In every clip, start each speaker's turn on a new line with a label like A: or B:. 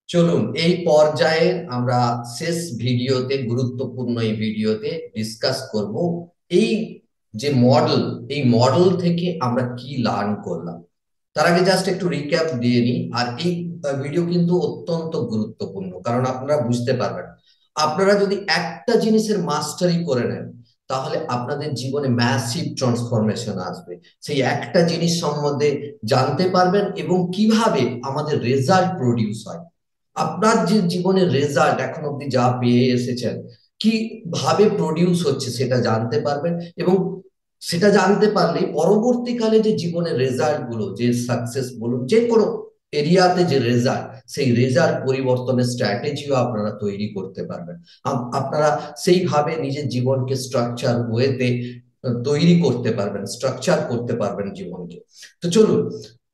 A: চলুন এই পর্যায়ে আমরা শেষ ভিডিওতে গুরুত্বপূর্ণ এই ভিডিওতে ডিসকাস করব এই যে মডেল, এই মডেল থেকে আমরা কি লার্ন করলাম। তার আগে জাস্ট একটু রিক্যাপ দিয়ে নিই। আর এই ভিডিও কিন্তু অত্যন্ত গুরুত্বপূর্ণ, কারণ আপনারা বুঝতে পারবেন, আপনারা যদি একটা জিনিসের মাস্টারি করে নেন তাহলে আপনাদের জীবনে ম্যাসিভ ট্রান্সফরমেশন আসবে। সেই একটা জিনিস সম্বন্ধে জানতে পারবেন এবং কিভাবে আমাদের রেজাল্ট প্রডিউস হয়। আপনার যে জীবনের রেজাল্ট এখন অব্দি যা পেয়ে এসেছেন কিভাবে প্রডিউস হচ্ছে সেটা জানতে পারবেন। এবং সেটা জানতে পারলে পরবর্তীকালে যে জীবনের রেজাল্ট গুলো, যে সাকসেস বলুন, যে কোনো এরিয়াতে যে রেজাল্ট, সেই রেজাল্ট পরিবর্তনের স্ট্র্যাটেজিও আপনারা তৈরি করতে পারবেন। আপনারা সেইভাবে নিজের জীবনকে স্ট্রাকচার ওয়েতে তৈরি করতে পারবেন, স্ট্রাকচার করতে পারবেন জীবনকে। তো চলুন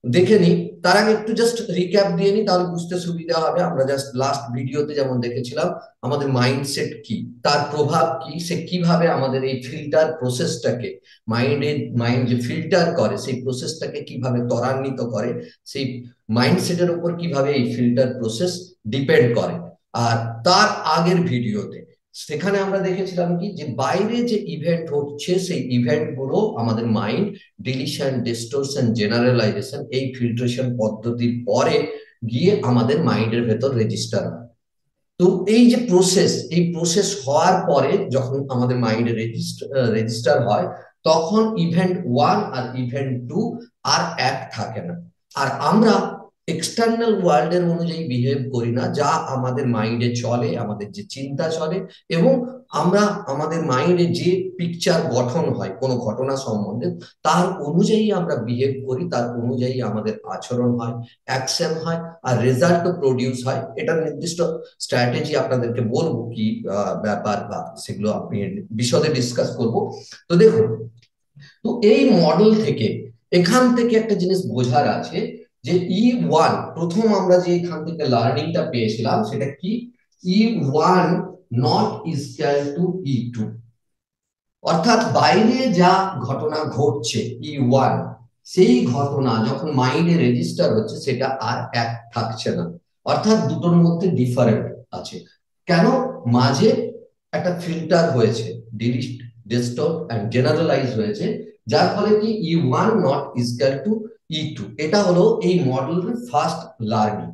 A: দেখে নিই। তার আগে একটু জাস্ট রিক্যাপ দিয়ে নিই, তাহলে বুঝতে সুবিধা হবে। আমরা জাস্ট লাস্ট ভিডিওতে যেমন দেখেছিলাম আমাদের মাইন্ডসেট কি, তার প্রভাব কি, সে কিভাবে আমাদের এই ফিল্টার প্রসেসটাকে, মাইন্ড যে ফিল্টার করে সেই প্রসেসটাকে কিভাবে ত্বরান্বিত করে, সেই মাইন্ডসেটের উপর কিভাবে এই ফিল্টার প্রসেস ডিপেন্ড করে। আর তার আগের ভিডিওতে সেখানে আমরা দেখেছিলাম কি, যে বাইরে যে ইভেন্ট হচ্ছে সেই ইভেন্ট গুলো আমাদের মাইন্ড ডিলিশন, ডিস্টোরশন, জেনারেলাইজেশন এই ফিল্ট্রেশন পদ্ধতির পরে গিয়ে আমাদের মাইন্ডের ভেতর রেজিস্টার হয়। তো এই যে প্রসেস, এই প্রসেস হওয়ার পরে যখন আমাদের মাইন্ডে রেজিস্টার হয়, তখন ইভেন্ট ওয়ান আর ইভেন্ট টু আর এক থাকে না। আর আমরা এক্সটার্নাল ওয়ার্ল্ডের অনুযায়ী বিহেভ করি না, যা আমাদের মাইন্ডে চলে, আমাদের যে চিন্তা চলে, এবং আমরা আমাদের মাইন্ডে যে পিকচার গঠন হয় কোনো ঘটনা সম্বন্ধে, তার অনুযায়ী আমরা বিহেভ করি, তার অনুযায়ী আমাদের আচরণ হয়, অ্যাকশন হয়, আর রেজাল্টও প্রডিউস হয়। এটা নির্দিষ্ট স্ট্র্যাটেজি আপনাদেরকে বলবো কি ব্যাপার, বা সেগুলো আপনি বিশদে ডিসকাস করব। তো দেখুন, তো এই মডেল থেকে, এখান থেকে একটা জিনিস বোঝার আছে যে E1, প্রথম আমরা যে এখান থেকে লার্নিংটা পেয়েছিলাম সেটা কি, E1 not equal to E2। অর্থাৎ বাইরে যা ঘটনা ঘটছে E1, সেই ঘটনা যখন মাইন্ডে রেজিস্টার হচ্ছে সেটা আর এক থাকছে না। অর্থাৎ দুটোর মধ্যে ডিফারেন্ট আছে। কেন? মাঝে একটা ফিল্টার হয়েছে, ডিলিট, ডিস্টোর্ট এন্ড জেনারেলাইজ হয়েছে, যার ফলে কি E1 not equal to E2। এটা হলো এই মডেলের ফার্স্ট লার্নিং।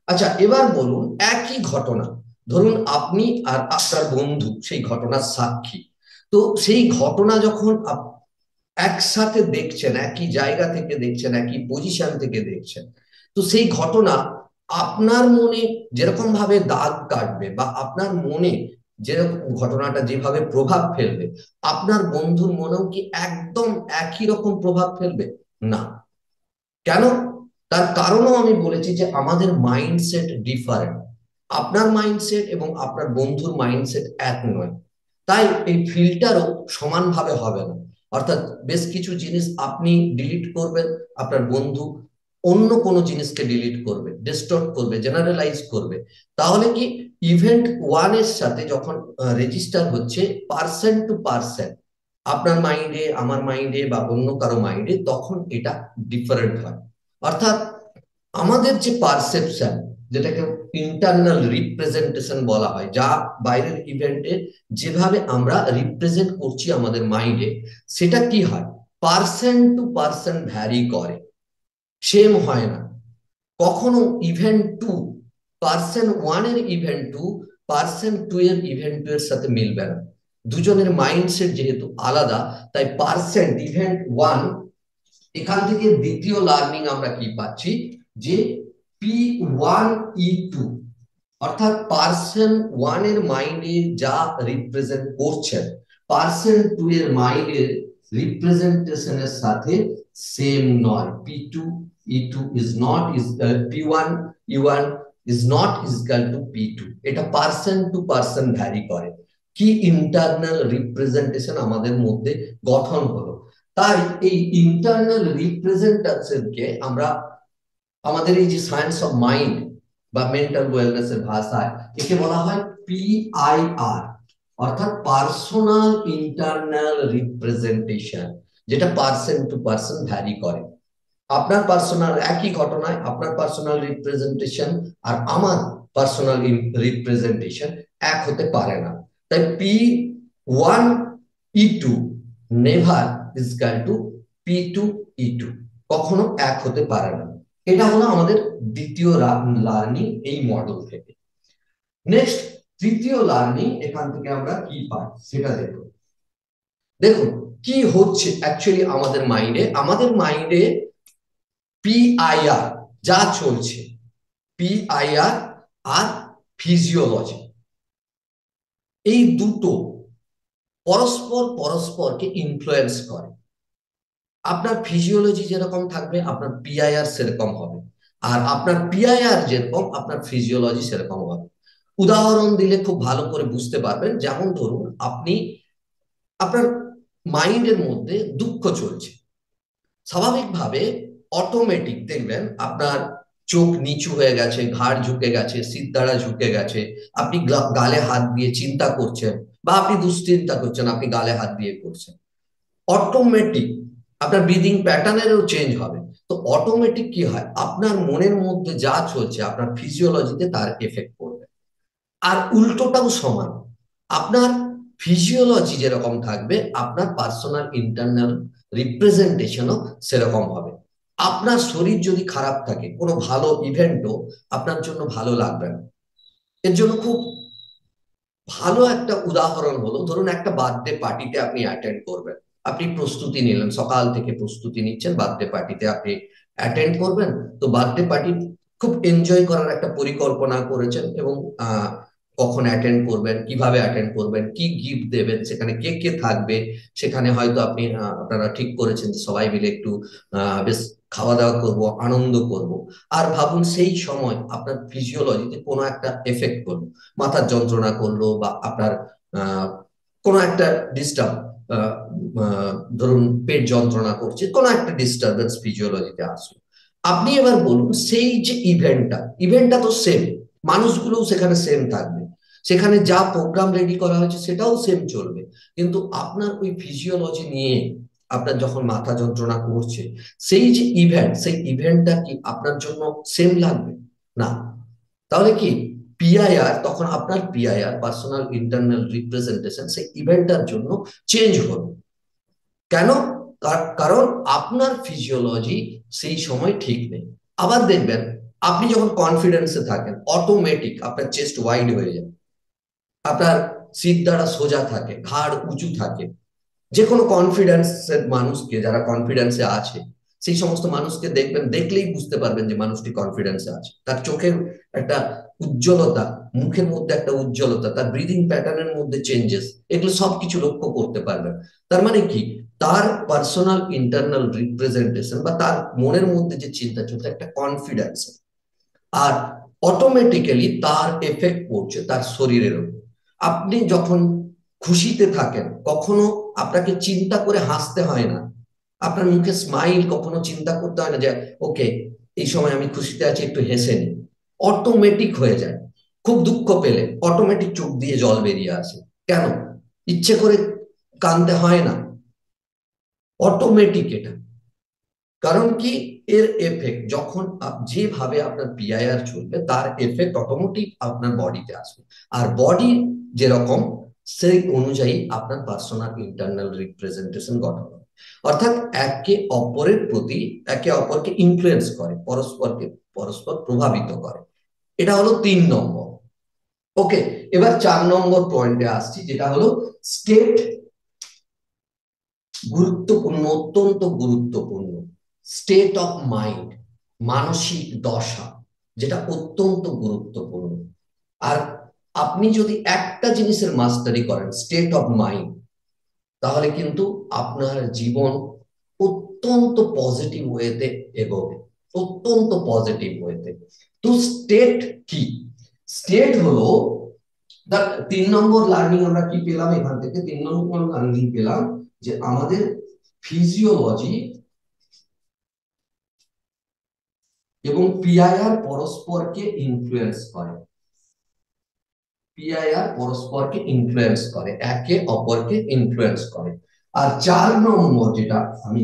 A: আচ্ছা, এবার বলুন, একই ঘটনা, ধরুন আপনি আর আপনার বন্ধু সেই ঘটনার সাক্ষী। তো সেই ঘটনা যখন একসাথে দেখছেন, একই জায়গা থেকে দেখছেন, একই পজিশন থেকে দেখছেন, তো সেই ঘটনা আপনার মনে যেরকম ভাবে দাগ কাটবে, বা আপনার মনে যেরকম ঘটনাটা যেভাবে প্রভাব ফেলবে, আপনার বন্ধুর মনেও কি একদম একই রকম প্রভাব ফেলবে? না। কেন? তার কারণও আমি বলেছি যে আমাদের মাইন্ডসেট ডিফারেন্ট। আপনার মাইন্ডসেট এবং আপনার বন্ধুর মাইন্ডসেট এক নয়। তাই এই ফিল্টারও সমানভাবে হবে না। অর্থাৎ বেশ কিছু জিনিস আপনি ডিলিট করবেন, আপনার বন্ধু অন্য কোনো জিনিসকে ডিলিট করবে, ডিস্টর্ট করবে, জেনারেলাইজ করবে। তাহলে কি, ইভেন্ট ওয়ান এর সাথে যখন রেজিস্টার হচ্ছে পার্সন টু পার্সন, আপনার মাইন্ডে, আমার মাইন্ডে, বা অন্য কারো মাইন্ডে, তখন এটা ডিফারেন্ট হয়। অর্থাৎ আমাদের যে পারসেপশন, যেটাকে ইন্টারনাল রিপ্রেজেন্টেশন বলা হয়, যা বাইরের ইভেন্টে যেভাবে আমরা রিপ্রেজেন্ট করছি আমাদের মাইন্ডে, সেটা কি হয়, পার্সন টু পার্সন ভ্যারি করে, সেম হয় না। কখনো ইভেন্ট টু, পার্সন ওয়ান এর ইভেন্ট টু পার্সন টু এর ইভেন্ট টু এর সাথে মিলবে না। দুজনের মাইন্ডসেট যেহেতু আলাদা, তাই পার্সন ইভেন্ট ওয়ান, এখান থেকে দ্বিতীয় লার্নিং আমরা কি পাচ্ছি, যে P1E2, অর্থাৎ পার্সন ওয়ান এর মাইন্ডে যা রিপ্রেজেন্ট করছেন, পার্সন টু এর মাইন্ডের রিপ্রেজেন্টেশনের সাথে সেম নয়। P2E2 is not is P1E1 is not equal to P2। এটা পার্সন টু পার্সন ভ্যারি করে। কি ইন্টারনাল রিপ্রেজেন্টেশন আমাদের মধ্যে গঠন হলো। তাই এই ইন্টারনাল রিপ্রেজেন্টেশনকে আমরা আমাদের এই যে সায়েন্স অফ মাইন্ড বা মেন্টাল ওয়েলনেস এর ভাষায় একে বলা হয় PIR, অর্থাৎ পার্সোনাল ইন্টারনাল রিপ্রেজেন্টেশন, যেটা পার্সন টু পার্সন ভ্যারি করে। আপনার পার্সোনাল একই ঘটনায় আপনার পার্সোনাল রিপ্রেজেন্টেশন আর আমার পার্সোনাল রিপ্রেজেন্টেশন এক হতে পারে না। তাই P1E2 never is equal to P2E2, কখনো এক হতে পারে না। এটা হলো আমাদের দ্বিতীয় লার্নিং এই মডেল থেকে। নেক্সট, তৃতীয় লার্নিং, এখান থেকে আমরা কি পাই সেটা দেখুন। দেখুন কি হচ্ছে অ্যাকচুয়ালি আমাদের মাইন্ডে পিআইআর যা চলছে, পিআইআর আর ফিজিওলজি, এই দুটো পরস্পরকে ইনফ্লুয়েন্স করে। আপনার ফিজিওলজি যেরকম থাকবে আপনার পিআইআর সেরকম হবে, আর আপনার পিআইআর যেরকম আপনার ফিজিওলজি সেরকম হবে। উদাহরণ দিলে খুব ভালো করে বুঝতে পারবেন। যেমন ধরুন আপনার মাইন্ডের মধ্যে দুঃখ চলছে, স্বাভাবিকভাবে অটোমেটিক দেখবেন আপনার চোখ নিচু হয়ে গেছে, ঘাড় ঝুঁকে গেছে, সিরদাঁড়া ঝুঁকে গেছে, আপনি গালে হাত দিয়ে চিন্তা করছেন, বা আপনি দুশ্চিন্তা করছেন, আপনি গালে হাত দিয়ে করছেন। অটোমেটিক আপনার ব্রিদিং প্যাটার্নেরও চেঞ্জ হবে। তো অটোমেটিক কি হয়, আপনার মনের মধ্যে যা চলছে আপনার ফিজিওলজিতে তার এফেক্ট পড়বে। আর উল্টোটাও সমান, আপনার ফিজিওলজি যেরকম থাকবে আপনার পার্সোনাল ইন্টারনাল রিপ্রেজেন্টেশনও সেরকম হবে। আপনার শরীর যদি খারাপ থাকে, কোনো ভালো ইভেন্টও আপনার জন্য ভালো লাগবে না। এর জন্য খুব ভালো একটা উদাহরণ হলো, ধরুন একটা বার্থডে পার্টিতে আপনি অ্যাটেন্ড করবেন, আপনি প্রস্তুতি নিলেন, সকাল থেকে প্রস্তুতি নিচ্ছেন, বার্থডে পার্টিতে আপনি অ্যাটেন্ড করবেন। তো বার্থডে পার্টি খুব এনজয় করার একটা পরিকল্পনা করেছেন, এবং কখন অ্যাটেন্ড করবেন, কিভাবে অ্যাটেন্ড করবেন, কি গিফট দেবেন, সেখানে কে কে থাকবে, সেখানে হয়তো আপনারা ঠিক করেছেন যে সবাই মিলে একটু বেশ খাওয়া দাওয়া করব, আনন্দ করব। আর ভাবুন সেই সময় আপনার ফিজিওলজিতে কোনো একটা এফেক্ট করলো, মাথার যন্ত্রণা করলো, বা আপনার আহ কোনো একটা ডিস্টার্ব, ধরুন পেট যন্ত্রণা করছে, কোনো একটা ডিস্টারবেন্স ফিজিওলজিতে আসলো। আপনি এবার বলুন সেই যে ইভেন্টটা তো সেম, মানুষগুলোও সেখানে সেম থাকবে, সেখানে যা প্রোগ্রাম রেডি করা হয়েছে সেটাও সেম চলবে, কিন্তু আপনার ওই ফিজিওলজি নিয়ে আপনার যখন মাথা যন্ত্রণা করছে, সেই ইভেন্টটা কি আপনার জন্য সেম লাগবে না। তাহলে কি পিআইআর, তখন আপনার পিআইআর পার্সোনাল ইন্টারনাল রিপ্রেজেন্টেশন সেই ইভেন্টটার জন্য চেঞ্জ হবে। কেন? কারণ আপনার ফিজিওলজি সেই সময় ঠিক নেই। আবার দেখবেন আপনি যখন কনফিডেন্সে থাকেন, অটোমেটিক আপনার চেস্ট ওয়াইড হয়ে যায়, আপনার সিট দ্বারা সোজা থাকে, ঘাড় উঁচু থাকে। যে কোনো কনফিডেন্সের মানুষকে, যারা কনফিডেন্সে আছে, সেই সমস্ত মানুষকে দেখবেন, দেখলেই বুঝতে পারবেন যে মানুষটি কনফিডেন্সে আছে। তার চোখের একটা উজ্জ্বলতা, মুখের মধ্যে একটা উজ্জ্বলতা, তার ব্রিদিং প্যাটার্নের মধ্যে চেঞ্জেস, এগুলো সবকিছু লক্ষ্য করতে পারবেন। তার মানে কি, তার পার্সোনাল ইন্টারনাল রিপ্রেজেন্টেশন বা তার মনের মধ্যে যে চিন্তা চলছে একটা কনফিডেন্স, আর অটোমেটিক্যালি তার এফেক্ট পড়ছে তার শরীরের উপর। আপনি যখন খুশিতে থাকেন, কখনো আপনাকে চিন্তা করে হাসতে হয় না, আপনার মুখে স্মাইল কখনো চিন্তা করতে হয় না যে ওকে এই সময় আমি খুশিতে আছি, একটু হেসে নি, অটোমেটিক হয়ে যায়। খুব দুঃখ পেলে অটোমেটিক চোখ দিয়ে জল বেরিয়ে আসে। কেন? ইচ্ছে করে কাঁদতে হয় না, অটোমেটিক এটা। কারণ কি, এর এফেক্ট যখন যেভাবে আপনার পিআইআর চলবে তার এফেক্ট অটোমেটিক আপনার বডিতে আসবে, আর বডি যেরকম সেই অনুযায়ী আপনার পার্সোনাল ইন্টারনাল রিপ্রেজেন্টেশন গঠন হবে। অর্থাৎ একে অপরকে ইনফ্লুয়েন্স করে, পরস্পর প্রভাবিত করে। এটা হলো 3 নম্বর। ওকে, এবার 4 নম্বর পয়েন্টে আসছি, যেটা হলো স্টেট। গুরুত্বপূর্ণ, অত্যন্ত গুরুত্বপূর্ণ, স্টেট অফ মাইন্ড, মানসিক দশা, যেটা অত্যন্ত গুরুত্বপূর্ণ। আর আপনি যদি একটা জিনিসের মাস্টারি করেন, স্টেট অফ মাইন্ড, তাহলে কিন্তু আপনার জীবন অত্যন্ত পজিটিভ ওয়েতে এগোবে, অত্যন্ত পজিটিভ ওয়েতে। তো স্টেট কি? স্টেট হলো 3 নম্বর লার্নিং। আমরা কি পেলাম এখান থেকে? 3 নম্বর লার্নিং পেলাম যে আমাদের ফিজিওলজি এবং পিআইআর পরস্পরকে ইনফ্লুয়েন্স করে, পিআইআর পরস্পরকে ইনফ্লুয়েন্স করে, একে অপরকে ইনফ্লুয়েন্স করে। আর 4 নম্বর যেটা আমি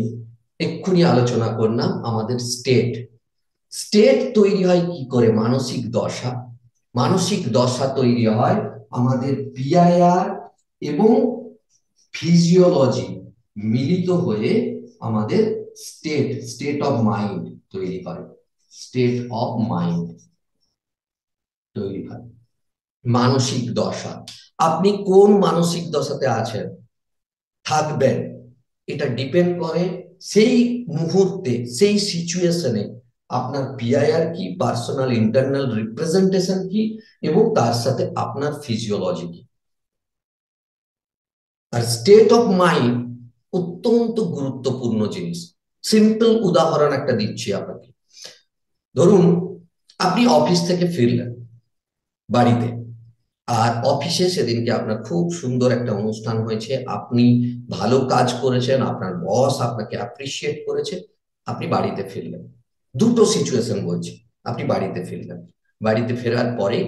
A: এক্ষুনি আলোচনা করলাম আমাদের স্টেট। স্টেট তৈরি হয় কি করে? মানসিক দশা। মানসিক দশা তৈরি হয় আমাদের পিআইআর এবং ফিজিওলজি মিলিত হয়ে আমাদের স্টেট, স্টেট অফ মাইন্ড তৈরি হয়। স্টেট অফ মাইন্ড তৈরি হয়। মানসিক দশা, আপনি কোন মানসিক দশাতে আছেন, থাকবেন, এটা ডিপেন্ড করে সেই মুহূর্তে, সেই সিচুয়েশনে আপনার পিআইআর কি, পার্সোনাল ইন্টারনাল রিপ্রেজেন্টেশন কি, এবং তার সাথে আপনার ফিজিওলজি কি। আর স্টেট অফ মাইন্ড অত্যন্ত গুরুত্বপূর্ণ জিনিস। সিম্পল উদাহরণ একটা দিচ্ছি আপনাকে। ধরুন আপনি অফিস থেকে ফিরলেন বাড়িতে, আর অফিসে সেদিনকে আপনার খুব সুন্দর একটা অনুষ্ঠান হয়েছে, আপনি ভালো কাজ করেছেন, আপনার বস আপনাকে অ্যাপ্রিসিয়েট করেছে, আপনি বাড়িতে ফিরলেন। দুটো সিচুয়েশন বলছি। আপনি বাড়িতে ফিরলেন, বাড়িতে ফেরার পরে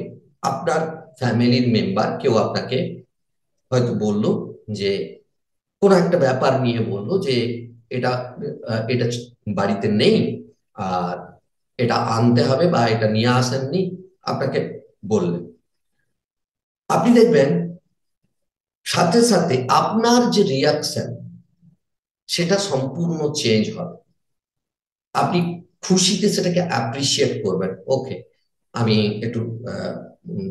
A: আপনার ফ্যামিলির মেম্বার কেউ আপনাকে হয়তো বলল যে, কোনো একটা ব্যাপার নিয়ে বললো যে এটা এটা বাড়িতে নেই, আর এটা আনতে হবে বা এটা নিয়ে আসেননি, আপনাকে বললেন। আপনি দেখবেন সাথে সাথে আপনার যে রিয়াকশন সেটা সম্পূর্ণ চেঞ্জ হবে। আপনি খুশিতে সেটাকে অ্যাপ্রিসিয়েট করবেন, ওকে আমি একটু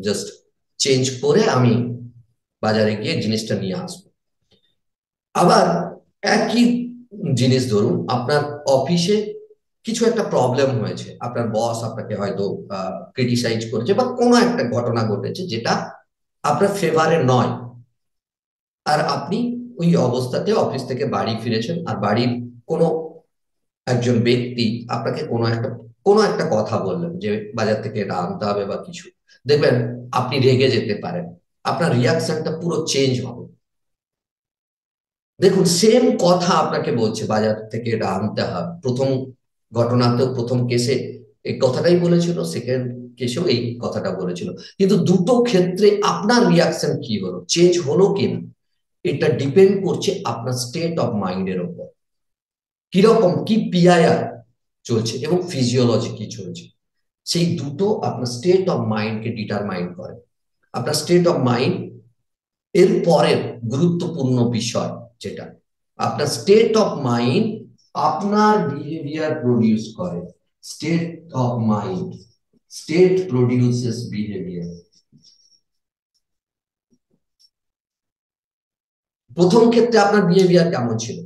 A: জাস্ট চেঞ্জ করে আমি বাজারে গিয়ে জিনিসটা নিয়ে আসবো। আবার একই জিনিস ধরুন আপনার অফিসে কিছু একটা প্রবলেম হয়েছে, আপনার বস আপনাকে হয়তো ক্রিটিসাইজ করেছে বা কোনো একটা ঘটনা ঘটেছে যেটা আপনার ফেভারে নয়, আর আপনি ওই অবস্থাতে অফিস থেকে বাড়ি ফিরেছেন, আর বাড়ির কোনো একজন ব্যক্তি আপনাকে কোনো একটা কথা বললেন যে বাজার থেকে এটা আনতে হবে বা কিছু, দেখবেন আপনি রেগে যেতে পারেন, আপনার রিয়াকশনটা পুরো চেঞ্জ হবে। দেখুন সেম কথা আপনাকে বলছে বাজার থেকে এটা আনতে হবে, প্রথম ঘটনাতেও প্রথম কেসে এই কথাটাই বলেছিল, সেকেন্ড কেসেও এই কথাটা বলেছিল, কিন্তু দুটো ক্ষেত্রে আপনার রিয়াকশন কি হলো, চেঞ্জ হলো কিনা, এটা ডিপেন্ড করছে আপনার স্টেট অফ মাইন্ডের উপর, কিরকম কি পিআইআর চলছে এবং ফিজিওলজি কি চলছে। সেই দুটো আপনার স্টেট অফ মাইন্ডকে ডিটারমাইন করে। আপনার স্টেট অফ মাইন্ড এর পরের গুরুত্বপূর্ণ বিষয় যেটা, আপনার স্টেট অফ মাইন্ড আপনার বিহেভিয়ার প্রডিউস করে। State of mind, state produces behaviour. প্রথম ক্ষেত্রে আপনার বিহেভিয়ার কেমন ছিল?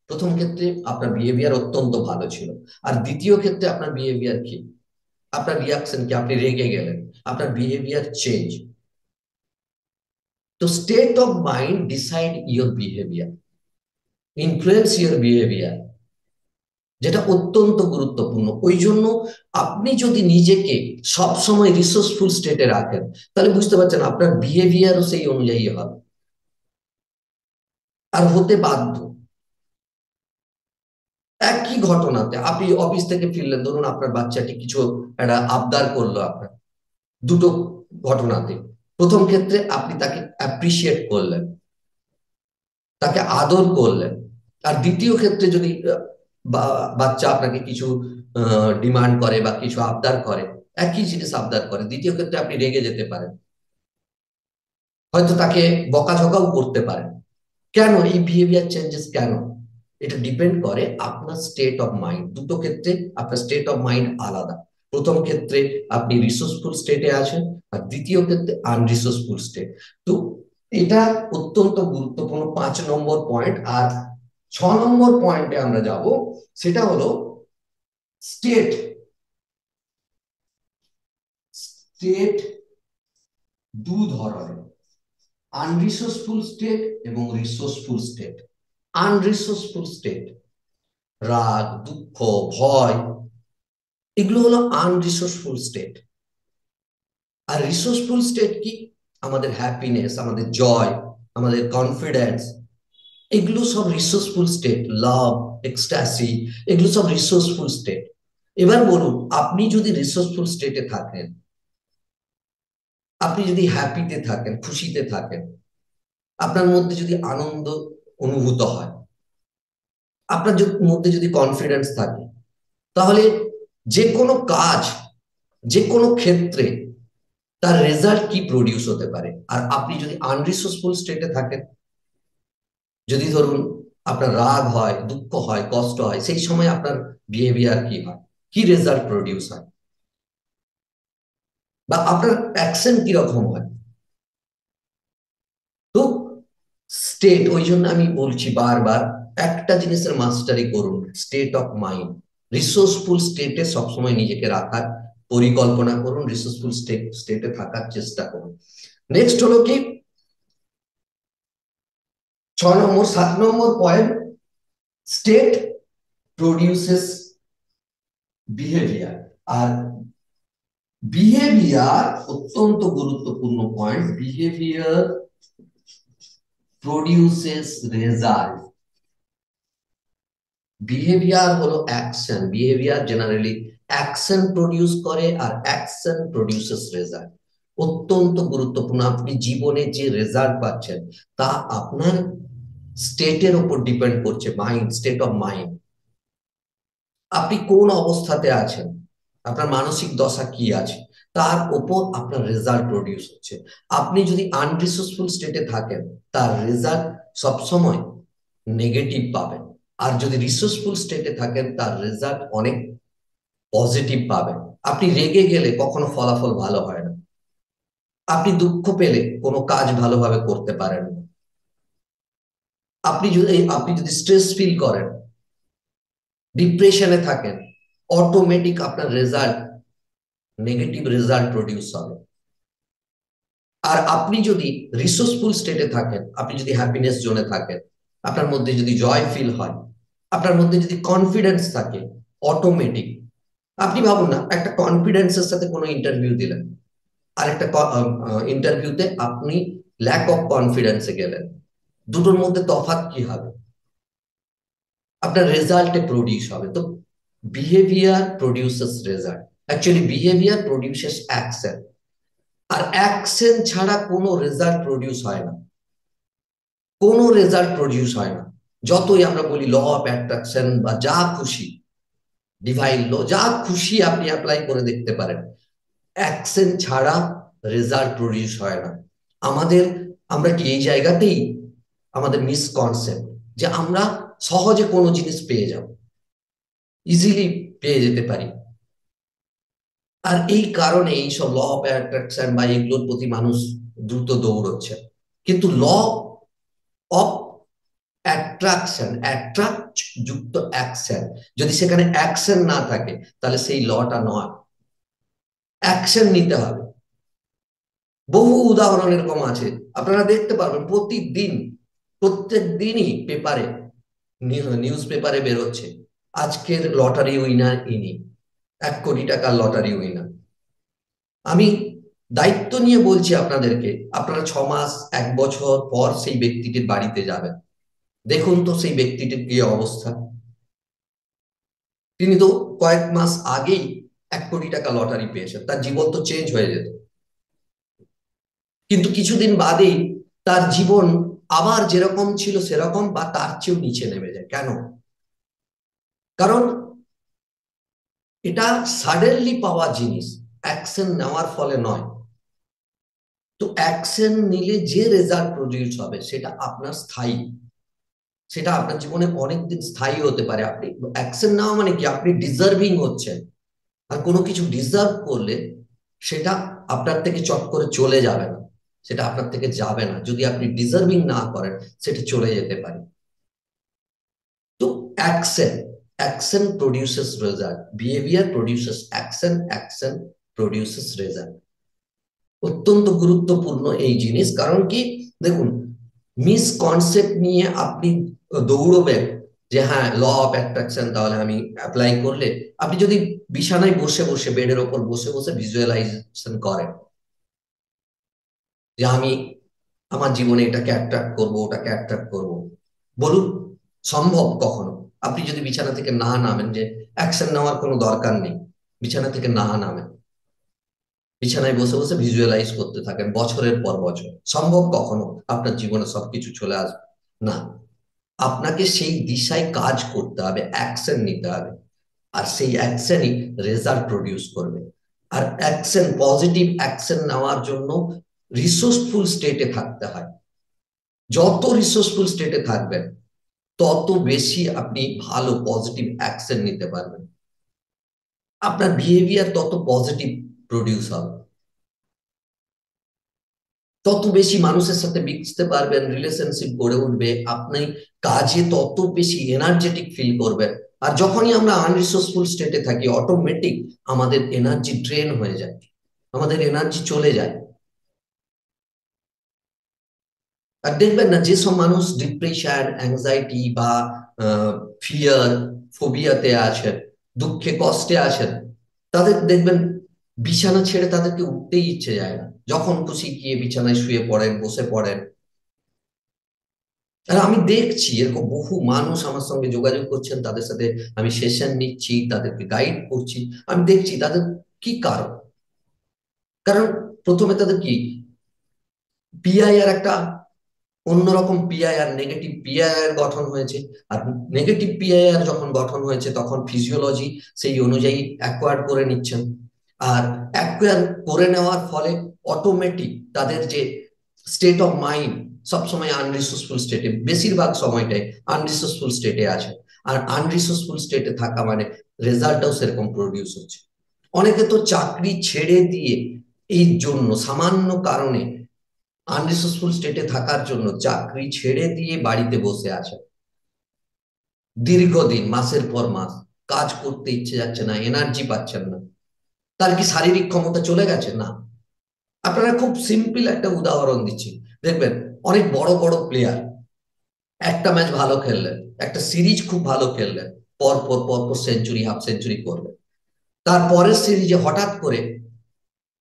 A: প্রথম ক্ষেত্রে আপনার বিহেভিয়ার অত্যন্ত ভালো ছিল, আর দ্বিতীয় ক্ষেত্রে আপনার বিহেভিয়ার কি, আপনার রিয়াকশন কি, আপনি রেগে গেলেন, আপনার বিহেভিয়ার চেঞ্জ। তো state of mind decide your behaviour, influence your behaviour, যেটা অত্যন্ত গুরুত্বপূর্ণ। ওই জন্য আপনি যদি নিজেকে সবসময় রিসোর্সফুল স্টেটে রাখেন, তাহলে বুঝতে পারছেন আপনার বিহেভিয়ারও সেই অনুযায়ী হবে, আর হতে বাধ্য। একই ঘটনাতে আপনি অফিস থেকে ফিরলেন, ধরুন আপনার বাচ্চাটি কিছু একটা আবদার করলো আপনার, দুটো ঘটনাতে, প্রথম ক্ষেত্রে আপনি তাকে অ্যাপ্রিসিয়েট করলেন, তাকে আদর করলেন, আর দ্বিতীয় ক্ষেত্রে যদি বাচ্চা আপনাকে কিছু ডিমান্ড করে বা কিছু আবদার করে, একই জিনিস আবদার করে, দ্বিতীয় ক্ষেত্রে আপনি রেগে যেতে পারেন, হয়তো তাকে বকাঝকাও করতে পারেন। কেন এই বিহেভিয়ার চেঞ্জেস কেন? এটা ডিপেন্ড করে আপনার স্টেট অফ মাইন্ড। দুটো ক্ষেত্রে আপনার স্টেট অফ মাইন্ড আলাদা। প্রথম ক্ষেত্রে আপনি রিসোর্সফুল স্টেটে আছেন, আর দ্বিতীয় ক্ষেত্রে আনরিসোর্সফুল স্টেট। তো এটা অত্যন্ত গুরুত্বপূর্ণ 5 নম্বর পয়েন্ট। আর 6 নম্বর পয়েন্টে আমরা যাব, সেটা হলো স্টেট। স্টেট দু ধরনের, আনরিসোর্সফুল স্টেট এবং রিসোর্সফুল স্টেট। আনরিসোর্সফুল স্টেট, রাগ, দুঃখ, ভয়, এগুলো হলো আনরিসোর্সফুল স্টেট। আর রিসোর্সফুল স্টেট কি? আমাদের হ্যাপিনেস, আমাদের জয়, আমাদের কনফিডেন্স, এগুলো সব রিসোর্সফুল স্টেট। লাভ, এক্সট্যাসি, এগুলো সব রিসোর্সফুল স্টেট। এবার বলুন, আপনি যদি রিসোর্সফুল স্টেটে থাকেন, আপনি যদি হ্যাপিতে থাকেন, খুশিতে থাকেন, আপনার মধ্যে যদি আনন্দ অনুভূত হয়, আপনার মধ্যে যদি কনফিডেন্স থাকে, তাহলে যে কোনো কাজ, যে কোনো ক্ষেত্রে তার রেজাল্ট কি প্রডিউস হতে পারে। আর আপনি যদি আনরিসোর্সফুল স্টেটে থাকেন, যদি ধরুন আপনার রাগ হয়, দুঃখ হয়, কষ্ট হয়, সেই সময় আপনার বিহেভিয়ার কি হয়, কি রেজাল্ট প্রডিউস হয়, বা আপনার অ্যাকশন কিরকম হয়। তো স্টেট, ওই জন্য আমি বলছি বারবার, একটা জিনিসের মাস্টারি করুন, স্টেট অফ মাইন্ড। রিসোর্সফুল স্টেটে সবসময় নিজেকে রাখার পরিকল্পনা করুন, রিসোর্সফুল স্টেটে থাকার চেষ্টা করুন। নেক্সট হলো কি 6 নম্বর, 7 নম্বর পয়েন্ট, স্টেট প্রডিউসেস বিহেভিয়ার। আর বিহেভিয়ার অত্যন্ত গুরুত্বপূর্ণ point, behaviour produces result. Behaviour হলো action, behaviour generally action produce করে, আর অ্যাকশন প্রডিউসেস রেজাল্ট। অত্যন্ত গুরুত্বপূর্ণ। আপনি জীবনে যে রেজাল্ট পাচ্ছেন তা আপনার স্টেটের উপর ডিপেন্ড করছে, মাইন্ড, স্টেট অফ মাইন্ড। আপনি কোন অবস্থাতে আছেন, আপনার মানসিক দশা কি আছে, তার উপর আপনার রেজাল্ট প্রডিউস হচ্ছে। আপনি যদি আনরিসোর্সফুল স্টেটে থাকেন, তার রেজাল্ট সবসময় নেগেটিভ পাবেন। আর যদি রিসোর্সফুল স্টেটে থাকেন, তার রেজাল্ট অনেক পজিটিভ পাবেন। আপনি রেগে গেলে কখনো ফলাফল ভালো হয় না, আপনি দুঃখ পেলে কোনো কাজ ভালোভাবে করতে পারেন না, আপনি যদি স্ট্রেস ফিল করেন, ডিপ্রেশনে থাকেন, অটোমেটিক আপনার রেজাল্ট নেগেটিভ রেজাল্ট প্রডিউস হবে। আর আপনি যদি রিসোর্সফুল স্টেটে থাকেন, আপনি যদি হ্যাপিনেস জোনে থাকেন, আপনার মধ্যে যদি জয় ফিল হয়, আপনার মধ্যে যদি কনফিডেন্স থাকে, অটোমেটিক, আপনি ভাবুন না, একটা কনফিডেন্সের সাথে কোনো ইন্টারভিউ দিলেন, আর একটা ইন্টারভিউতে আপনি ল্যাক অফ কনফিডেন্সে গেলেন, দুটোর মধ্যে তফাৎ কি হবে? আপনার রেজাল্টে প্রডিউস হবে। তো behaviour produces result, actually behaviour produces action, আর অ্যাকশন ছাড়া কোনো রেজাল্ট প্রডিউস হয় না, কোনো রেজাল্ট প্রডিউস হয় না। যতই আমরা বলি ল অফ অ্যাট্রাকশন বা যা খুশি, ডিভাইন ল, যা খুশি আপনি অ্যাপ্লাই করে দেখতে পারেন, অ্যাকশন ছাড়া রেজাল্ট প্রডিউস হয় না। আমরা কি এই জায়গাতেই আমাদের মিসকনসেপ্ট, যে আমরা সহজে কোনো জিনিস পেয়ে যাব, ইজিলি পেয়ে যেতে পারি। আর এই কারণে এইসব ল অফ অ্যাট্রাকশন বা এগুলোর প্রতি মানুষ দ্রুত দৌড়চ্ছে। কিন্তু ল অফ অ্যাট্রাকশন, অ্যাট্রাক্ট যুক্ত অ্যাকশন, যদি সেখানে অ্যাকশন না থাকে, তাহলে সেই লটা নয়। অ্যাকশন নিতে হবে। বহু উদাহরণ এরকম আছে, আপনারা দেখতে পারবেন প্রতিদিন, প্রত্যেক দিনই পেপারে, নিউজ পেপারে বেরোচ্ছে, আজকের লটারি উইনার ইনি, 1 কোটি টাকার লটারি উইনার। আমি দায়িত্ব নিয়ে বলছি আপনাদেরকে, আপনারা 6 মাস, 1 বছর পর সেই ব্যক্তিটির বাড়িতে যাবেন, দেখুন তো সেই ব্যক্তিটির কি অবস্থা। তিনি তো কয়েক মাস আগেই 1 কোটি টাকা লটারি পেয়েছেন, তার জীবন তো চেঞ্জ হয়ে যেত। কিন্তু কিছুদিন বাদেই তার জীবন আবার যেরকম ছিল সেরকম বা তার চেয়েও নিচে নেমে যায়। কেন? কারণ এটা সাডেনলি পাওয়া জিনিস, অ্যাকশন নেওয়ার ফলে নয়। তো অ্যাকশন নিলে যে রেজাল্ট প্রডিউস হবে সেটা আপনার স্থায়ী, সেটা আপনার জীবনে অনেকদিন স্থায়ী হতে পারে। আপনি অ্যাকশন নেওয়া মানে কি, আপনি ডিজার্ভিং হচ্ছেন। আর কোনো কিছু ডিজার্ভ করলে সেটা আপনার থেকে চট করে চলে যাবে না, সেটা আপনার থেকে যাবে না। যদি আপনি ডিজার্ভিং না করেন, সেটা চলে যেতে পারে। তো action, action produces result, behaviour produces action, action produces result. অত্যন্ত গুরুত্বপূর্ণ এই জিনিস। কারণ কি, দেখুন, মিসকনসেপ্ট নিয়ে আপনি দৌড়বেন যে হ্যাঁ ল অফ অ্যাট্রাকশন, তাহলে আমি অ্যাপ্লাই করলে, আপনি যদি বিছানায় বসে বসে, বেডের ওপর বসে বসে ভিজুয়ালাইজেশন করেন যে আমি আমার জীবনে এটাকে অ্যাট্রাক্ট করবো, ওটাকে অ্যাট্রাক্ট করবো, বলুন সম্ভব কখনো? আপনি যদি বিছানা থেকে না নামেন, যে অ্যাকশন নেওয়ার কোনো দরকার নেই, বিছানা থেকে না নামেন, বিছানায় বসে বসে ভিজুয়ালাইজ করতে থাকেন বছরের পর বছর, সম্ভব কখনো আপনার জীবনে সবকিছু চলে আসবে না। আপনাকে সেই দিশায় কাজ করতে হবে, অ্যাকশন নিতে হবে, আর সেই অ্যাকশনই রেজাল্ট প্রডিউস করবে। আর অ্যাকশন, পজিটিভ অ্যাকশন নেওয়ার জন্য রিসোর্সফুল স্টেটে থাকতে হয়। যত রিসোর্সফুল স্টেটে থাকবেন তত বেশি আপনি ভালো পজিটিভ অ্যাকশন নিতে পারবেন, আপনার বিহেভিয়ার তত পজিটিভ প্রডিউস হবে, তত বেশি মানুষের সাথে মিশতে পারবেন, রিলেশনশিপ গড়ে উঠবে, আপনি কাজে তত বেশি এনার্জেটিক ফিল করবেন। আর যখনই আমরা আনরিসোর্সফুল স্টেটে থাকি অটোমেটিক আমাদের এনার্জি ড্রেন হয়ে যায়, আমাদের এনার্জি চলে যায়। আর দেখবেন না, যেসব মানুষ ডিপ্রেশন, অ্যাংজাইটি বা ফিয়ার, ফোবিয়াতে আছেন, দুঃখে কষ্টে আছেন, তাদের দেখবেন বিছানা ছেড়ে তাদেরকে উঠতেই ইচ্ছে যায় না, যখন খুশি গিয়ে বিছানায় শুয়ে পড়েন, বসে পড়েন। আর আমি দেখছি এরকম বহু মানুষ আমার সঙ্গে যোগাযোগ করছেন, তাদের সাথে আমি সেশন নিচ্ছি, তাদেরকে গাইড করছি, আমি দেখছি তাদের কি কারণ। কারণ প্রথমে তাদের কি পিআইআর একটা অন্যরকম পিআইআর, নেগেটিভ পিআইআর গঠন হয়েছে। আর নেগেটিভ পিআইআর যখন গঠন হয়েছে তখন ফিজিওলজি সেই অনুযায়ী অ্যাকোয়ার করে নিচ্ছেন। আর অ্যাকোয়ার করে নেওয়ার ফলে অটোমেটিক তাদের যে স্টেট অফ মাইন্ড সবসময় আনরিসোর্সফুল স্টেটে, বেশিরভাগ সময়টাই আনরিসোর্সফুল স্টেটে আছে। আর আনরিসোর্সফুল স্টেটে থাকা মানে রেজাল্টটাও সেরকম প্রডিউস হচ্ছে। অনেকে তো চাকরি ছেড়ে দিয়ে এই জন্য সামান্য কারণে, আনরিসোর্সফুল স্টেটে থাকার জন্য চাকরি ছেড়ে দিয়ে বাড়িতে বসে আছে দীর্ঘদিন, মাসের পর মাস, কাজ করতে ইচ্ছে যাচ্ছে না, এনার্জি পাচ্ছেন না। তার কি শারীরিক ক্ষমতা চলে গেছে? না। আপনারা খুব সিম্পল একটা উদাহরণ দিচ্ছি, দেখবেন অনেক বড় বড় প্লেয়ার একটা ম্যাচ ভালো খেললেন, একটা সিরিজ খুব ভালো খেললেন, পর পর পর পর সেঞ্চুরি, হাফ সেঞ্চুরি করলেন, তারপরের সিরিজে হঠাৎ করে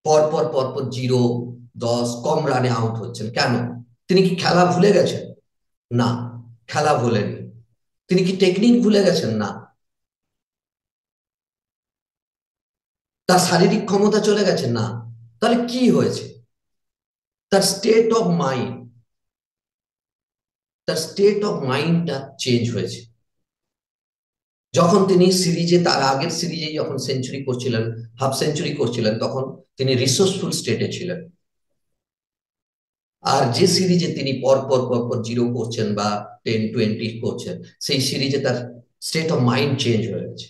A: পর পর পর পর 0-10 কম রানে আউট হচ্ছেন। কেন? তিনি কি খেলা ভুলে গেছেন? না, খেলা ভোলেননি। তিনি কি টেকনিক ভুলে গেছেন? না। তার শারীরিক ক্ষমতা চলে গেছে? না। তাহলে কি হয়েছে? তার স্টেট অফ মাইন্ড, তার স্টেট অফ মাইন্ডটা চেঞ্জ হয়েছে। যখন তিনি সিরিজে, তার আগের সিরিজে যখন সেঞ্চুরি করছিলেন, হাফ সেঞ্চুরি করছিলেন, তখন তিনি রিসোর্সফুল স্টেটে ছিলেন। আর যে সিরিজে তিনি পর পর পর পর 0 করছেন বা 10-20 করছেন, সেই সিরিজে তার স্টেট অফ মাইন্ড চেঞ্জ হয়ে গেছে।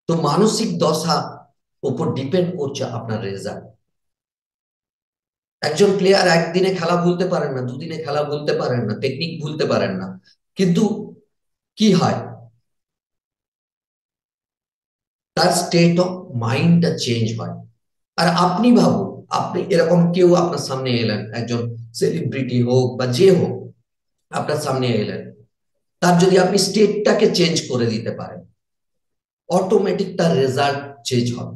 A: তো মানসিক দশা উপর ডিপেন্ড করছে আপনার রেজাল্ট। একজন প্লেয়ার একদিনে খেলা ভুলতে পারেন না, দুদিনে খেলা ভুলতে পারেন না, টেকনিক ভুলতে পারেন না, কিন্তু কি হয়, তার স্টেট অফ মাইন্ডটা চেঞ্জ হয়। আর আপনি ভাবুন, আপনি এরকম কেউ আপনার সামনে এলেন, একজন সেলিব্রিটি হোক বা যে হোক, আপনার সামনে এলেন, তার যদি আপনি স্টেটটাকে চেঞ্জ করে দিতে পারেন, অটোমেটিক তার রেজাল্ট চেঞ্জ হবে।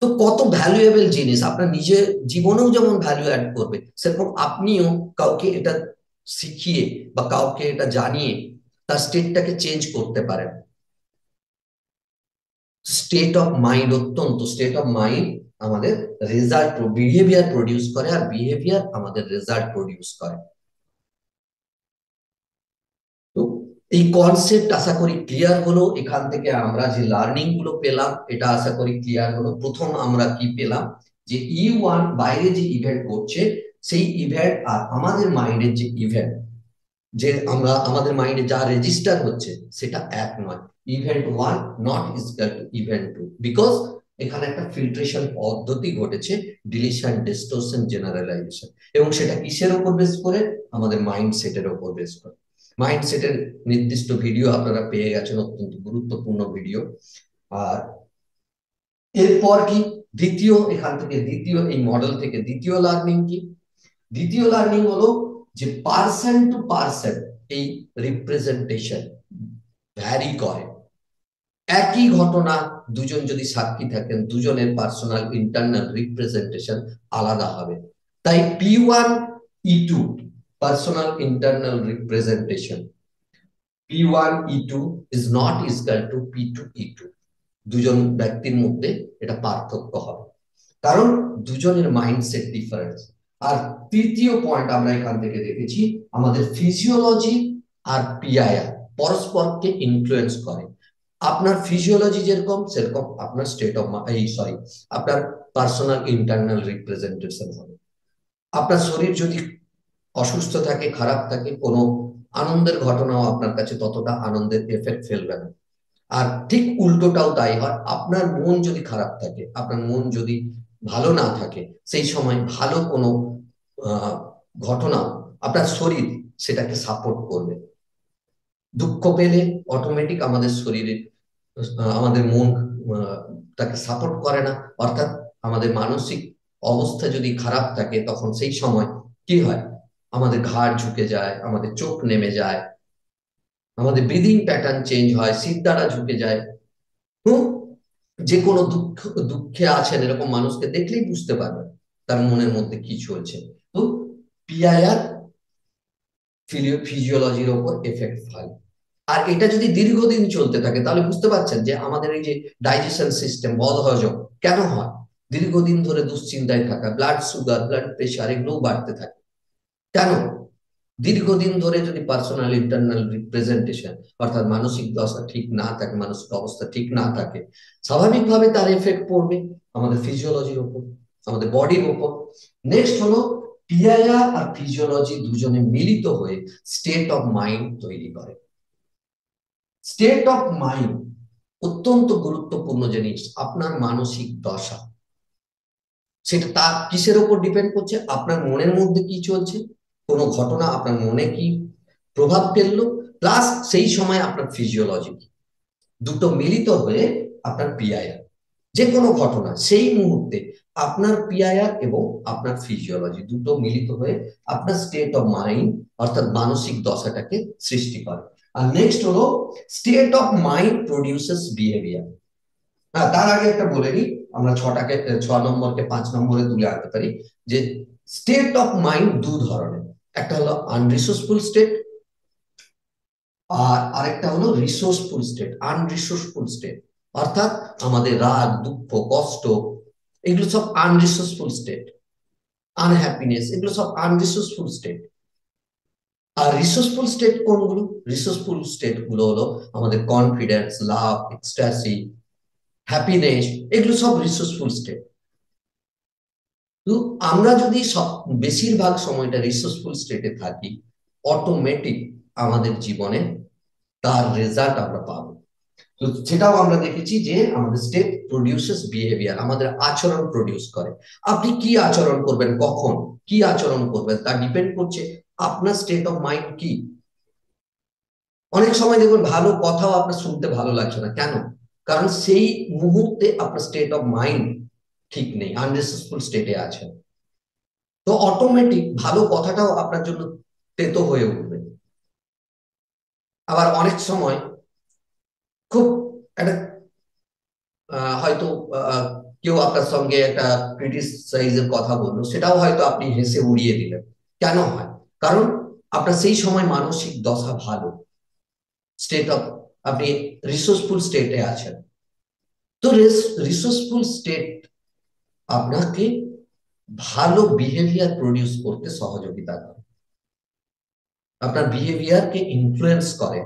A: তো কত ভ্যালুয়েবল জিনিস, আপনার নিজের জীবনেও যেমন ভ্যালু অ্যাড করবে, সেরকম আপনিও কাউকে এটা শিখিয়ে বা কাউকে এটা জানিয়ে তার স্টেটটাকে চেঞ্জ করতে পারেন। স্টেট অফ মাইন্ড, অত্যন্ত স্টেট অফ মাইন্ড আমাদের রেজাল্ট, বিহেভিয়ার প্রডিউস করে, আর বিহেভিয়ার আমাদের রেজাল্ট প্রডিউস করে। তো এই কনসেপ্ট আশা করি ক্লিয়ার হলো। এখান থেকে আমরা যে লার্নিং গুলো পেলাম এটা আশা করি ক্লিয়ার হলো। প্রথম আমরা কি পেলাম, যে E1 বাইরে যে ইভেন্ট করছে, সেই ইভেন্ট আর আমাদের মাইন্ডের যে ইভেন্ট, যে আমরা আমাদের মাইন্ডে যা রেজিস্টার হচ্ছে সেটা এক নয়। Event 1 not equal to event 2, because এখানে একটা ফিল্ট্রেশন পদ্ধতি ঘটেছে, ডিলিশন, ডিস্টোরশন, জেনারেলাইজেশন। এবং সেটা কিসের উপর বেস করে? আমাদের মাইন্ডসেটের উপর বেস করে। মাইন্ডসেটের নির্দিষ্ট ভিডিও আপনারা পেয়ে গেছেন, অত্যন্ত গুরুত্বপূর্ণ ভিডিও। আর এরপর কি দ্বিতীয়, এখান থেকে দ্বিতীয়, এই মডেল থেকে দ্বিতীয় লার্নিং কি? দ্বিতীয় লার্নিং হলো যে পার্সন টু পার্সন এই রিপ্রেজেন্টেশন ভ্যারি করে। একই ঘটনা দুজন যদি সাক্ষী থাকেন, দুজনের পার্সোনাল ইন্টারনাল রিপ্রেজেন্টেশন আলাদা হবে। তাই P1 E2 personal internal representation, P1 E2 is not equal to P2 E2। দুজন ব্যক্তির মধ্যে এটা পার্থক্য হবে, কারণ দুজনের মাইন্ডসেট ডিফারেন্স। আর তৃতীয় পয়েন্ট আমরা এখান থেকে দেখেছি আমাদের ফিজিওলজি আর পিআইআর পরস্পরকে ইনফ্লুয়েন্স করে। আপনার ফিজিওলজি যেরকম সেরকম আপনার স্টেট অফ আপনার পার্সোনাল ইন্টারনাল রিপ্রেজেন্টেশন হবে। আপনার শরীর যদি অসুস্থ থাকে, খারাপ থাকে, কোনো আনন্দের ঘটনাও আপনার কাছে ততটা আনন্দের এফেক্ট ফেলবে না। আর ঠিক উল্টোটাও তাই হয়, আপনার মন যদি খারাপ থাকে, আপনার মন যদি ভালো না থাকে, সেই সময় ভালো কোনো ঘটনা আপনার শরীর সেটাকে সাপোর্ট করবে। দুঃখ পেলে অটোমেটিক আমাদের শরীরে আমাদের মন তাকে সাপোর্ট করে না, অর্থাৎ আমাদের মানসিক অবস্থা যদি খারাপ থাকে তখন সেই সময় কি হয়, আমাদের ঘাড় ঝুঁকে যায়, আমাদের চোখ নেমে যায়, আমাদের ব্রিদিং প্যাটার্ন চেঞ্জ হয়, শিরদাঁড়া ঝুঁকে যায়। হুম, যে কোনো দুঃখে আছেন এরকম মানুষকে দেখলেই বুঝতে পারবেন তার মনের মধ্যে কি চলছে। তো পিআইআর ফিজিওলজির ওপর এফেক্ট ফেলে। আর এটা যদি দীর্ঘদিন চলতে থাকে তাহলে বুঝতে পারছেন যে আমাদের এই যে ডাইজেশন সিস্টেম, বদহজম কেন হয়, দীর্ঘদিন ধরে দুশ্চিন্তায় থাকা, ব্লাড সুগার, ব্লাড প্রেশার এগুলোও বাড়তে থাকে। কেন? দীর্ঘদিন ধরে যদি পার্সোনাল ইন্টারনাল রিপ্রেজেন্টেশন অর্থাৎ মানসিক দশা ঠিক না থাকে, মানসিক অবস্থা ঠিক না থাকে, স্বাভাবিকভাবে তার এফেক্ট পড়বে আমাদের ফিজিওলজির উপর, আমাদের বডির উপর। নেক্সট হলো পিআইআর আর ফিজিওলজি দুজনে মিলিত হয়ে স্টেট অফ মাইন্ড তৈরি করে। স্টেট অফ মাইন্ড অত্যন্ত গুরুত্বপূর্ণ জিনিস। আপনার মানসিক দশা সেটা তার কিসের উপর ডিপেন্ড করছে, আপনার মনের মধ্যে কি চলছে, কোনো ঘটনা আপনার মনে কি প্রভাব ফেললো, প্লাস সেই সময় আপনার ফিজিওলজি, দুটো মিলিত হয়ে আপনার পিআইআর। যে কোনো ঘটনা সেই মুহূর্তে আপনার পিআইআর এবং আপনার ফিজিওলজি দুটো মিলিত হয়ে আপনার স্টেট অফ মাইন্ড অর্থাৎ মানসিক দশাটাকে সৃষ্টি করে। আর নেক্সট হলো state of mind produces behaviour. হ্যাঁ, তার আগে একটা বলে নিই, আমরা 6 নম্বরকে 5 নম্বরে তুলে আনতে পারি যে স্টেট অফ মাইন্ড দু ধরনের, একটা হলো আনরিসোর্সফুল স্টেট আর আরেকটা হলো রিসোর্সফুল স্টেট। আনরিসোর্সফুল স্টেট অর্থাৎ আমাদের রাগ, দুঃখ, কষ্ট এগুলো সব আনরিসোর্সফুল স্টেট, আনহ্যাপিনেস এগুলো সব আনরিসোর্সফুল স্টেট। আর রিসোর্সফুল স্টেট কোনগুলো? রিসোর্সফুল স্টেট গুলো হলো আমাদের কনফিডেন্স, লাভ, এক্সট্যাসি, হ্যাপিনেস, এগুলো সব রিসোর্সফুল স্টেট। তো আমরা যদি সব বেশিরভাগ সময়টা রিসোর্সফুল স্টেটে থাকি, অটোমেটিক আমাদের জীবনে তার রেজাল্ট আমরা পাবো। তো সেটাও আমরা দেখেছি যে আমাদের স্টেট প্রডিউসেস বিহেভিয়ার, আমাদের আচরণ প্রডিউস করে। আপনি কি আচরণ করবেন, কখন কি আচরণ করবেন তা ডিপেন্ড করছে আপনার স্টেট অফ মাইন্ড কি। অনেক সময় দেখুন ভালো কথাও আপনার শুনতে ভালো লাগছে না, কেন? কারণ সেই মুহূর্তে আপনার স্টেট অফ মাইন্ড ঠিক নেই, আনরিসোর্সফুল স্টেটে আছেন। তো অটোমেটিক ভালো কথাটাও আপনার জন্য তেতো হয়ে উঠবে। আবার অনেক সময় খুব একটা হয়তো কেউ আপনার সঙ্গে একটা ক্রিটিসাইজের কথা বললো, সেটাও হয়তো আপনি হেসে উড়িয়ে দিলেন। কেন হয়? কারণ আপনার সেই সময় মানসিক দশা ভালো, স্টেট অফ, আপনি রিসোর্সফুল স্টেটে আছেন। তো রিসোর্সফুল স্টেট আপনাকে ভালো বিহেভিয়ার প্রডিউস করতে সহযোগিতা করে, আপনার বিহেভিয়ারকে ইনফ্লুয়েন্স করে।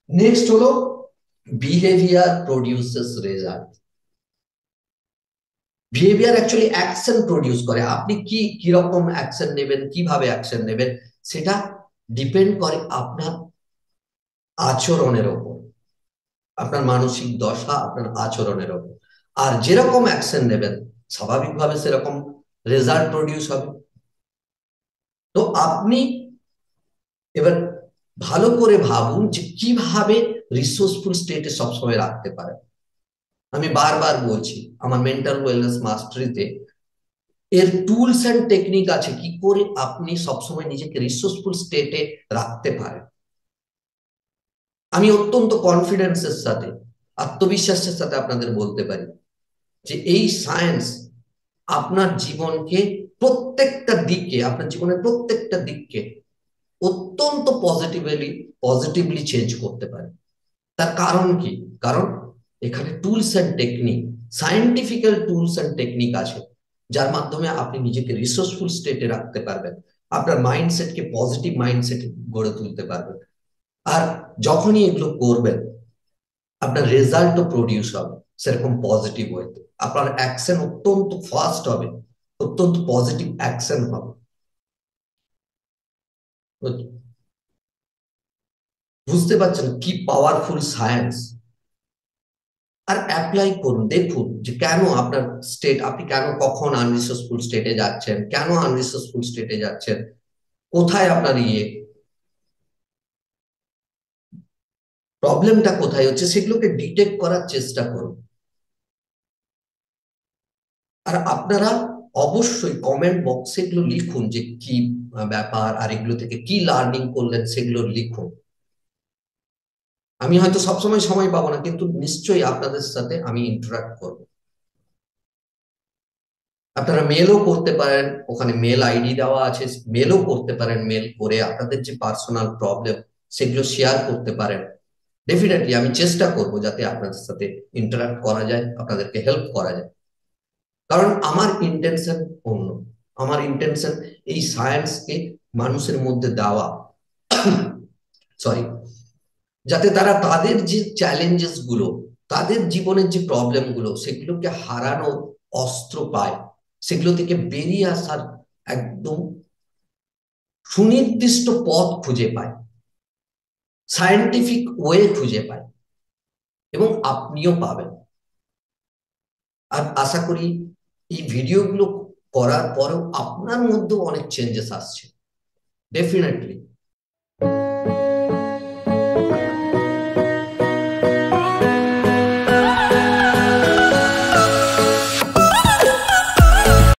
A: নেক্সট হলো behaviour produces result. Behaviour actually action produce করে। আপনি কি কিরকম অ্যাকশন নেবেন, কিভাবে অ্যাকশন নেবেন, সেটা ডিপেন্ড করে আপনার আচরণের ওপর, আপনার মানসিক দশা, আপনার আচরণের ওপর। আর যেরকম অ্যাকশন নেবেন স্বাভাবিকভাবে সেরকম রেজাল্ট প্রডিউস হবে। তো আপনি এবার ভালো করে ভাবুন যে কিভাবে রিসোর্সফুল স্টেটে সবসময় রাখতে পারেন। আমি বারবার বলছি আমার মেন্টাল ওয়েলনেস মাস্টারিতে এর টুলস এন্ড টেকনিক আছে কি করে আপনি সবসময় নিজেকে রিসোর্সফুল স্টেটে রাখতে পারেন। আমি অত্যন্ত কনফিডেন্সের সাথে, আত্মবিশ্বাসের সাথে আপনাদের বলতে পারি যে এই সায়েন্স আপনার জীবনকে প্রত্যেকটা দিকে, আপনার জীবনের প্রত্যেকটা দিককে অত্যন্ত পজিটিভলি চেঞ্জ করতে পারে। তার কারণ কি? কারণ এখানে tools and technique, scientifical tools and technique আছে যার মাধ্যমে আপনি নিজেকে রিসোর্সফুল স্টেটে রাখতে পারবেন। আপনার মাইন্ডসেটকে পজিটিভ মাইন্ডসেট গড়ে তুলতে পারবেন। আর যখনই এগুলো করবেন আপনার রেজাল্টও প্রডিউস হবে সেরকম পজিটিভ ওয়েতে। আপনার অ্যাকশন অত্যন্ত ফাস্ট হবে, অত্যন্ত পজিটিভ অ্যাকশন হবে। বুঝতে পারছেন কি পাওয়ারফুল সায়েন্স? আর অ্যাপ্লাই করুন, দেখুন যে কেন আপনার স্টেট, আপনি কেন কখন আনরিসোর্সফুল স্টেটে যাচ্ছেন, কেন আনরিসোর্সফুল স্টেটে যাচ্ছেন, কোথায় আপনার প্রবলেমটা কোথায় হচ্ছে, সেগুলোকে ডিটেক্ট করার চেষ্টা করুন। আর আপনারা অবশ্যই কমেন্ট বক্সে এগুলো লিখুন যে কি ব্যাপার, আর এগুলো থেকে কি লার্নিং করলেন সেগুলো লিখুন। আমি হয়তো সবসময় সময় পাবো না, কিন্তু নিশ্চয়ই আপনাদের সাথে আমি ইন্টারাক্ট করবো। আপনারা মেলও করতে পারেন, ওখানে মেল আইডি দেওয়া আছে, মেলও করতে পারেন। মেল করে আপনাদের যে পার্সোনাল প্রবলেম সেগুলো শেয়ার করতে পারেন। ডেফিনেটলি আমি চেষ্টা করব যাতে আপনাদের সাথে ইন্টারাক্ট করা যায়, আপনাদেরকে হেল্প করা যায়। কারণ আমার ইন্টেনশন অন্য, আমার ইন্টেনশন এই সায়েন্সকে মানুষের মধ্যে দেওয়া, সরি, যাতে তারা তাদের যে চ্যালেঞ্জেস গুলো, তাদের জীবনের যে প্রবলেম গুলো, সেগুলোকে হারানোর অস্ত্র পায়, সেগুলো থেকে বেরিয়ে আসার একদম সুনির্দিষ্ট পথ খুঁজে পায়, সায়েন্টিফিক ওয়ে খুঁজে পায়, এবং আপনিও পাবেন। আর আশা করি এই ভিডিওগুলো করার পরেও আপনার মধ্যেও অনেক চেঞ্জেস আসছে, ডেফিনেটলি।